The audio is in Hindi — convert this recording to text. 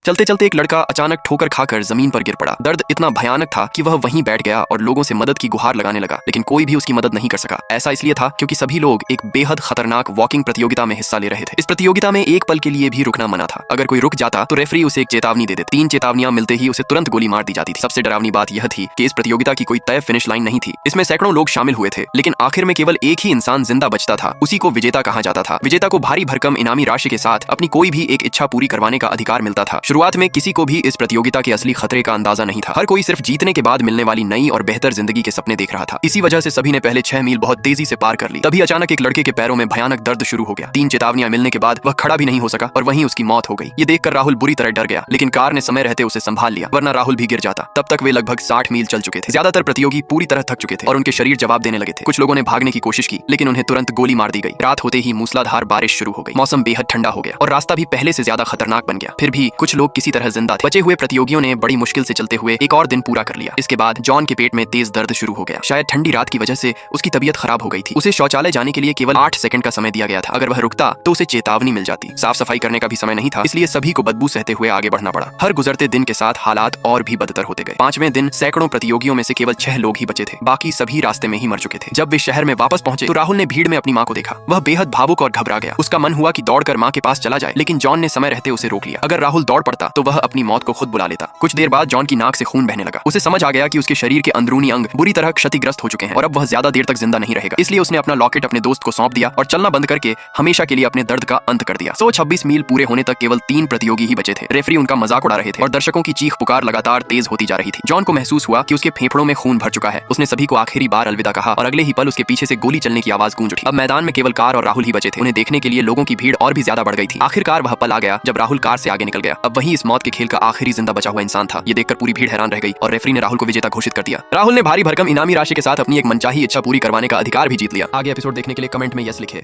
चलते चलते एक लड़का अचानक ठोकर खाकर जमीन पर गिर पड़ा। दर्द इतना भयानक था कि वह वहीं बैठ गया और लोगों से मदद की गुहार लगाने लगा, लेकिन कोई भी उसकी मदद नहीं कर सका। ऐसा इसलिए था क्योंकि सभी लोग एक बेहद खतरनाक वॉकिंग प्रतियोगिता में हिस्सा ले रहे थे। इस प्रतियोगिता में एक पल के लिए भी रुकना मना था। अगर कोई रुक जाता तो रेफरी उसे एक चेतावनी दे देता। 3 चेतावनियां मिलते ही उसे तुरंत गोली मार दी जाती थी। सबसे डरावनी बात यह थी कि इस प्रतियोगिता की कोई तय फिनिश लाइन नहीं थी। इसमें सैकड़ों लोग शामिल हुए थे, लेकिन आखिर में केवल एक ही इंसान जिंदा बचता था। उसी को विजेता कहा जाता था। विजेता को भारी भरकम इनामी राशि के साथ अपनी कोई भी एक इच्छा पूरी करवाने का अधिकार मिलता था। शुरुआत में किसी को भी इस प्रतियोगिता के असली खतरे का अंदाजा नहीं था। हर कोई सिर्फ जीतने के बाद मिलने वाली नई और बेहतर जिंदगी के सपने देख रहा था। इसी वजह से सभी ने पहले 6 मील बहुत तेजी से पार कर ली। तभी अचानक एक लड़के के पैरों में भयानक दर्द शुरू हो गया। 3 चेतावनियां मिलने के बाद वह खड़ा भी नहीं हो सका और वहीं उसकी मौत हो गई। ये देखकर राहुल बुरी तरह डर गया, लेकिन कार ने समय रहते उसे संभाल लिया, वरना राहुल भी गिर जाता। तब तक वे लगभग 60 मील चल चुके थे। ज्यादातर प्रतियोगी पूरी तरह थक चुके थे और उनके शरीर जवाब देने लगे थे। कुछ लोगों ने भागने की कोशिश की, लेकिन उन्हें तुरंत गोली मार दी गई। रात होते ही मूसलाधार बारिश शुरू हो गई। मौसम बेहद ठंडा हो गया और रास्ता भी पहले से ज्यादा खतरनाक बन गया। फिर भी कुछ लोग किसी तरह जिंदा थे। बचे हुए प्रतियोगियों ने बड़ी मुश्किल से चलते हुए एक और दिन पूरा कर लिया। इसके बाद जॉन के पेट में तेज दर्द शुरू हो गया। शायद ठंडी रात की वजह से उसकी तबीयत खराब हो गई थी। उसे शौचालय जाने के लिए केवल 8 सेकंड का समय दिया गया था। अगर वह रुकता तो उसे चेतावनी मिल जाती। साफ सफाई करने का भी समय नहीं था, इसलिए सभी को बदबू सहते हुए आगे बढ़ना पड़ा। हर गुजरते दिन के साथ हालात और भी बदतर होते गए। 5वें दिन सैकड़ों प्रतियोगियों में से केवल 6 लोग ही बचे थे। बाकी सभी रास्ते में ही मर चुके थे। जब वे शहर में वापस पहुंचे तो राहुल ने भीड़ में अपनी माँ को देखा। वह बेहद भावुक और घबरा गया। उसका मन हुआ कि दौड़कर माँ के पास चला जाए, लेकिन जॉन ने समय रहते उसे रोक लिया। अगर राहुल दौड़ पड़ता तो वह अपनी मौत को खुद बुला लेता। कुछ देर बाद जॉन की नाक से खून बहने लगा। उसे समझ आ गया कि उसके शरीर के अंदरूनी अंग बुरी तरह क्षतिग्रस्त हो चुके हैं और अब वह ज्यादा देर तक जिंदा नहीं रहेगा। इसलिए उसने अपना लॉकेट अपने दोस्त को सौंप दिया और चलना बंद करके हमेशा के लिए अपने दर्द का अंत कर दिया। 126 मील पूरे होने तक केवल 3 प्रतियोगी ही बचे थे। रेफरी उनका मजाक उड़ा रहे थे और दर्शकों की चीख पुकार लगातार तेज होती जा रही थी। जॉन को महसूस हुआ कि उसके फेफड़ों में खून भर चुका है। उसने सभी को आखिरी बार अलविदा कहा और अगले ही पल उसके पीछे से गोली चलने की आवाज गूंज उठी। अब मैदान में केवल कार और राहुल ही बचे थे। उन्हें देखने के लिए लोगों की भीड़ और भी ज्यादा बढ़ गई थी। आखिरकार वह पल आ गया जब राहुल कार से आगे निकल गया। अब वही इस मौत के खेल का आखिरी जिंदा बचा हुआ इंसान था। ये देखकर पूरी भीड़ हैरान रह गई और रेफरी ने राहुल को विजेता घोषित कर दिया। राहुल ने भारी भरकम इनामी राशि के साथ अपनी एक मनचाही इच्छा पूरी करवाने का अधिकार भी जीत लिया। आगे एपिसोड देखने के लिए कमेंट में यस लिखे।